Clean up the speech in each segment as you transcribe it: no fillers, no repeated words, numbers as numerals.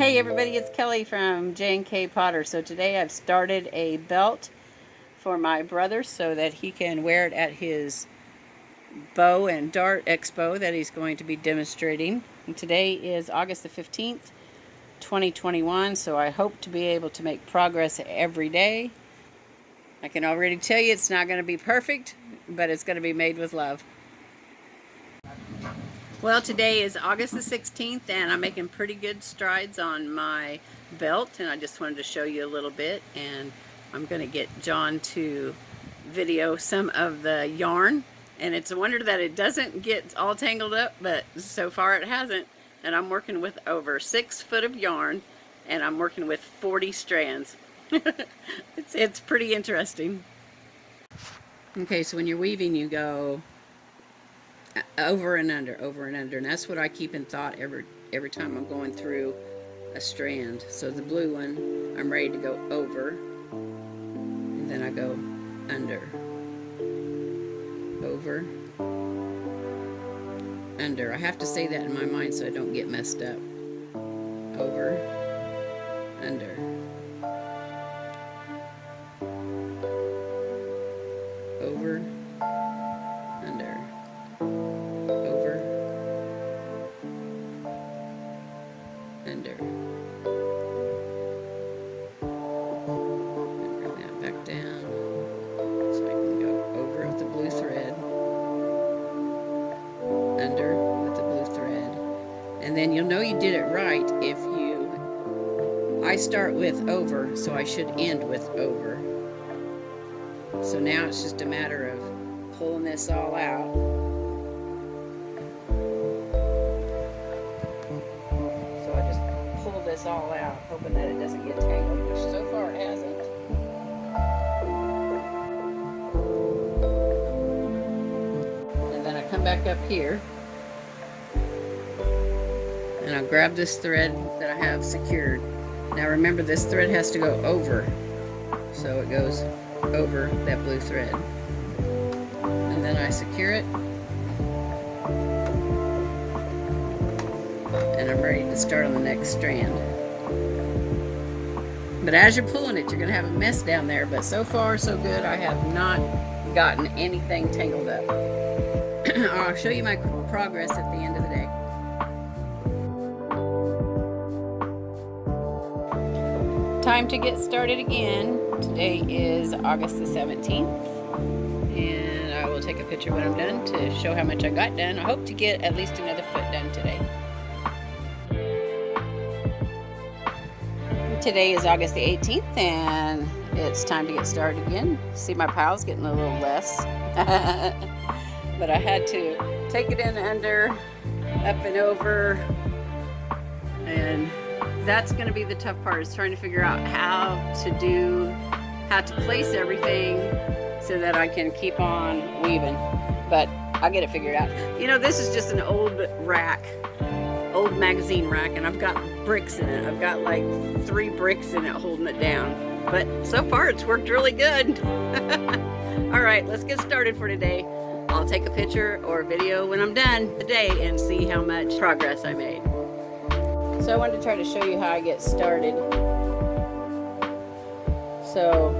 Hey everybody, it's Kelly from J&KPotter. So today I've started a belt for my brother so that he can wear it at his bow and dart expo that he's going to be demonstrating. And today is August the 15th, 2021, so I hope to be able to make progress every day. I can already tell you it's not going to be perfect, but it's going to be made with love. Well, today is August the 16th and I'm making pretty good strides on my belt, and I just wanted to show you a little bit, and I'm going to get John to video some of the yarn, and it's a wonder that it doesn't get all tangled up, but so far it hasn't. And I'm working with over 6 foot of yarn and I'm working with 40 strands. It's pretty interesting. Okay, so when you're weaving you go over and under, and that's what I keep in thought every time I'm going through a strand. So the blue one, I'm ready to go over, and then I go under, over, under. I have to say that in my mind so I don't get messed up. Over, under, over, under, over, under, and bring that back down so I can go over with the blue thread, under with the blue thread, and then you'll know you did it right if I start with over, so I should end with over. So now it's just a matter of pulling this all out. So I just pull this all out, hoping that it doesn't get tangled, which so far it hasn't. And then I come back up here, and I'll grab this thread that I have secured. Now remember, this thread has to go over, so it goes over that blue thread. And then I secure it, and I'm ready to start on the next strand. But as you're pulling it, you're going to have a mess down there, but so far so good. I have not gotten anything tangled up. I'll show you my progress at the end of the day. Time to get started again. Today is August the 17th, and I will take a picture when I'm done to show how much I got done. I hope to get at least another foot done today. Today is August the 18th, and it's time to get started again. See, my pile's getting a little less, but I had to take it in under, up and over, and that's going to be the tough part, is trying to figure out how to place everything so that I can keep on weaving. But I'll get it figured out. You know, this is just an old rack, old magazine rack, and I've got bricks in it. I've got like 3 bricks in it holding it down. But so far it's worked really good. All right, let's get started for today. I'll take a picture or a video when I'm done today and see how much progress I made. So I wanted to try to show you how I get started. So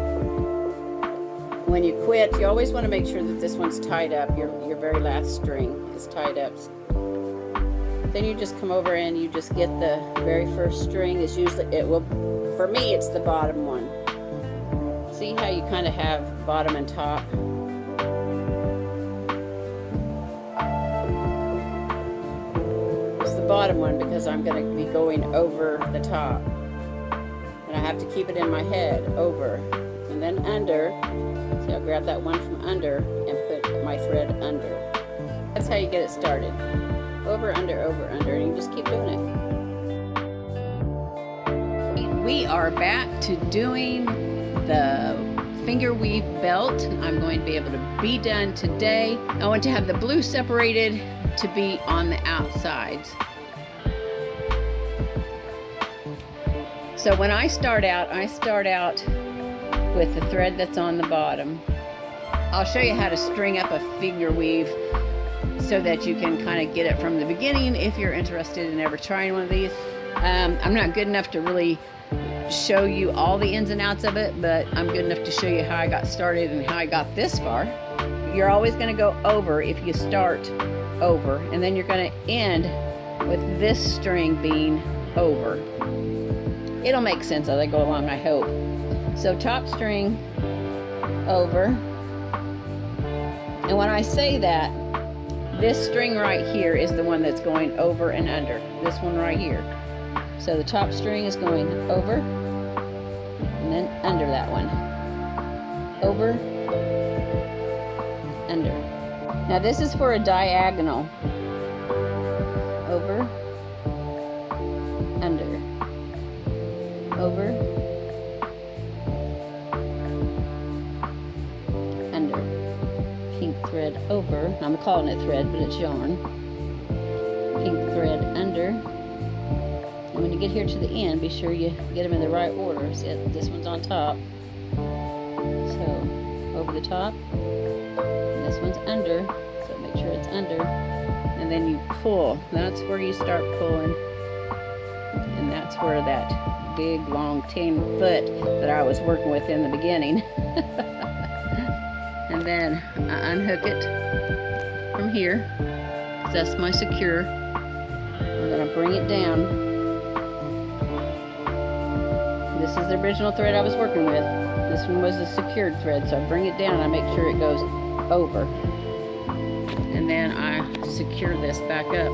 when you quit, you always want to make sure that this one's tied up. Your very last string is tied up. Then you just come over and you just get the very first string. Is usually, for me it's the bottom one. See how you kind of have bottom and top? Bottom one because I'm going to be going over the top, and I have to keep it in my head, over and then under. So I'll grab that one from under and put my thread under. That's how you get it started. Over, under, and you just keep doing it. We are back to doing the finger weave belt. I'm going to be able to be done today. I want to have the blue separated to be on the outsides. So when I start out with the thread that's on the bottom. I'll show you how to string up a finger weave so that you can kind of get it from the beginning if you're interested in ever trying one of these. I'm not good enough to really show you all the ins and outs of it, but I'm good enough to show you how I got started and how I got this far. You're always going to go over if you start over, and then you're going to end with this string being over. It'll make sense as I go along, I hope. So top string over, and when I say that, this string right here is the one that's going over and under. This one right here. So the top string is going over and then under that one. Over, under. Now this is for a diagonal. Over, under. Over, under. Pink thread over. I'm calling it thread, but it's yarn. Pink thread under. And when you get here to the end, be sure you get them in the right order. See, this one's on top. So, over the top. And this one's under. So make sure it's under. And then you pull. That's where you start pulling. And that's where that big, long 10-foot that I was working with in the beginning. And then I unhook it from here. Because that's my secure. I'm going to bring it down. This is the original thread I was working with. This one was the secured thread, so I bring it down and I make sure it goes over. And then I secure this back up.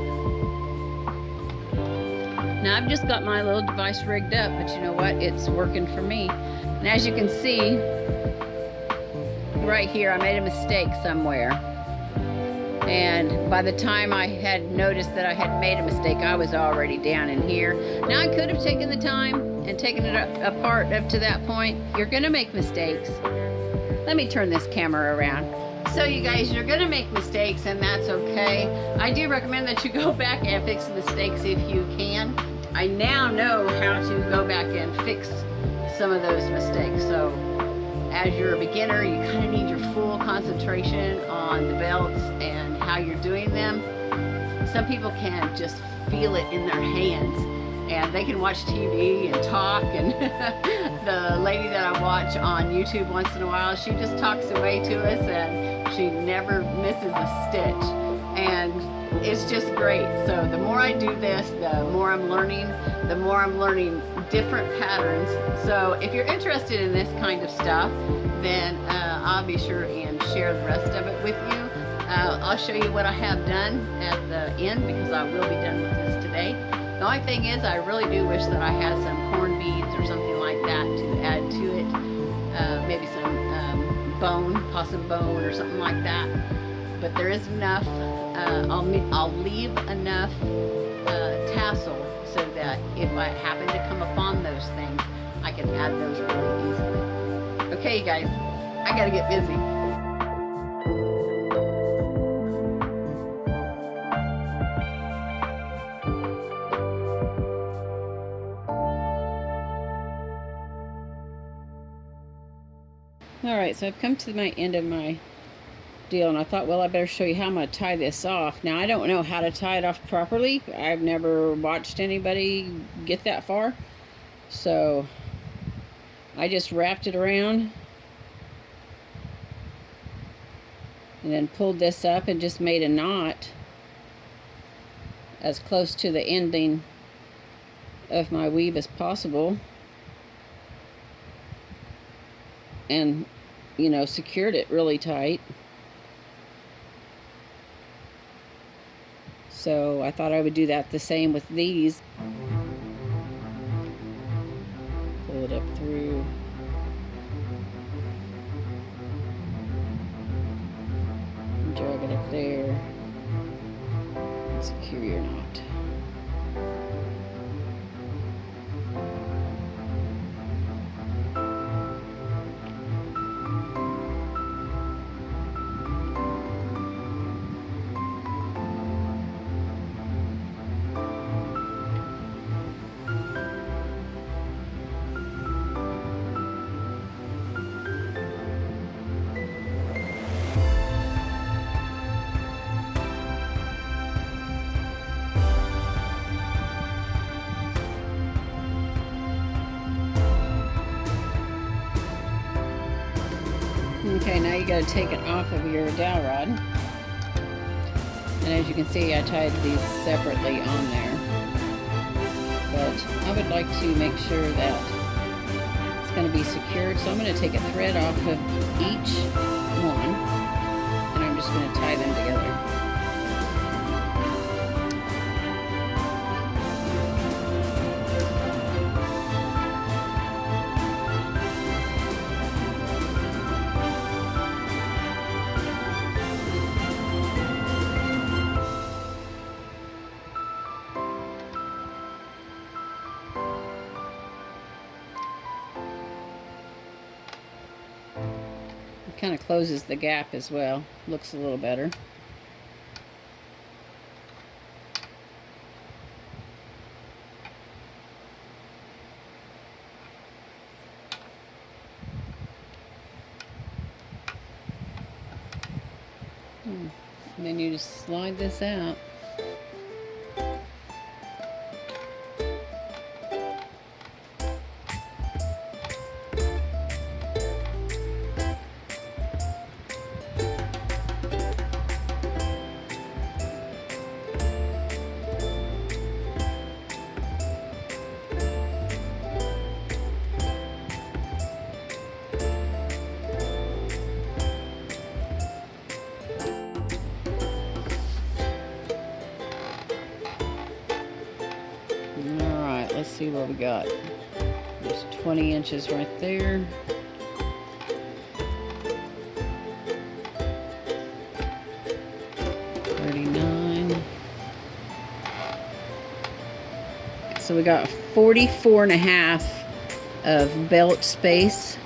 Now I've just got my little device rigged up, but you know what? It's working for me. And as you can see, right here, I made a mistake somewhere. And by the time I had noticed that I had made a mistake, I was already down in here. Now I could have taken the time and taken it apart up to that point. You're gonna make mistakes. Let me turn this camera around. So you guys, you're gonna make mistakes, and that's okay. I do recommend that you go back and fix the mistakes if you can. I now know how to go back and fix some of those mistakes. So as you're a beginner, you kind of need your full concentration on the belts and how you're doing them. Some people can just feel it in their hands, and they can watch TV and talk, and the lady that I watch on YouTube once in a while, she just talks away to us and she never misses a stitch, and it's just great. So the more I do this, the more I'm learning different patterns. So if you're interested in this kind of stuff, then I'll be sure and share the rest of it with you. I'll show you what I have done at the end, because I will be done with this today. The only thing is, I really do wish that I had some corn beads or something like that to add to it. Maybe some possum bone or something like that. But there is enough. I'll leave enough tassel so that if I happen to come upon those things, I can add those really easily. Okay, you guys, I gotta get busy. Alright, so I've come to my end of my deal, and I thought, well, I better show you how I'm going to tie this off. Now, I don't know how to tie it off properly. I've never watched anybody get that far. So I just wrapped it around and then pulled this up and just made a knot as close to the ending of my weave as possible, and you know, secured it really tight. So I thought I would do that the same with these. Pull it up through. And drag it up there. And secure your knot. now you got to take it off of your dowel rod. And as you can see, I tied these separately on there. But I would like to make sure that it's going to be secured. So I'm going to take a thread off of each one, and I'm just going to tie them together. Kind of closes the gap as well. Looks a little better. And then you just slide this out. Let's see what we got. There's 20 inches right there. So we got 44.5 of belt space,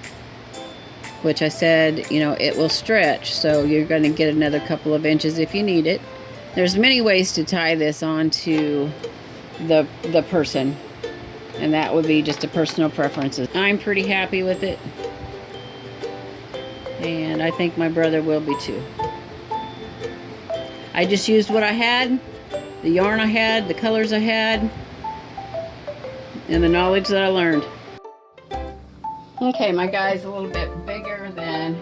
which I said, you know, it will stretch, so you're going to get another couple of inches if you need it. There's many ways to tie this onto the person, and that would be just a personal preference. I'm pretty happy with it, and I think my brother will be too. I just used what I had, the yarn I had, the colors I had, and the knowledge that I learned. Okay, my guy's a little bit bigger than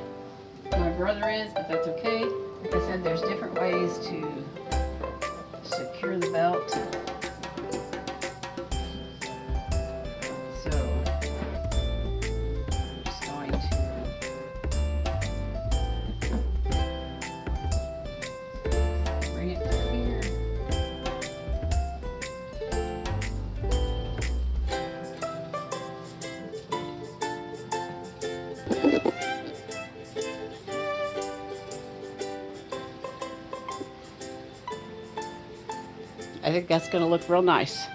my brother is, but that's okay. Like I said, there's different ways to secure the belt. So, I'm just going to bring it to here. I think that's going to look real nice.